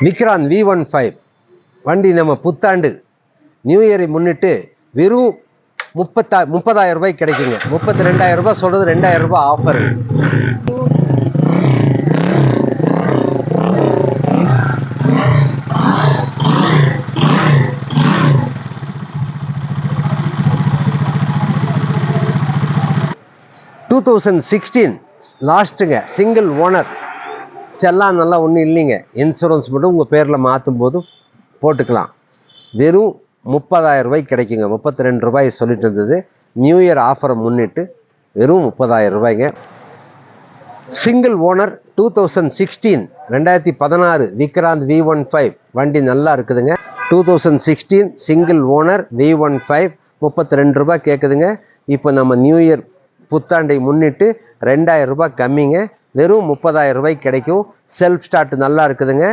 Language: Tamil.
விக்ராந்த் V15 வண்டி நம்ம புத்தாண்டு நியூ இயரை முன்னிட்டு வெறும் 30,000 ரூபாய்க்கு கிடைக்குங்க. 32,000 ரூபாய் சொல்கிறது, 2,000 ரூபாய் ஆஃபர். லாஸ்ட்டுங்க, single owner. செல்லாம் நல்லா ஒன்றும் இல்லைங்க. இன்சூரன்ஸ் மட்டும் உங்கள் பேரில் மாற்றும் போது போட்டுக்கலாம். வெறும் 30,000 ரூபாய்க்கு கிடைக்குங்க. 32 ரூபாய் சொல்லிட்டு இருந்தது. நியூ இயர் ஆஃபரை முன்னிட்டு வெறும் 30,000 ரூபாய்ங்க. சிங்கிள் ஓனர் 2016 விக்ராந்த் V15 வண்டி நல்லா இருக்குதுங்க. 2016 சிங்கிள் ஓனர் V15 32 ரூபாய் கேட்குதுங்க. இப்போ நம்ம நியூ இயர் புத்தாண்டை முன்னிட்டு 2,000 ரூபாய் கம்மிங்க. வெறும் 30,000 ரூபாய்க்கு கிடைக்கும். செல்ஃப் ஸ்டார்ட் நல்லா இருக்குதுங்க.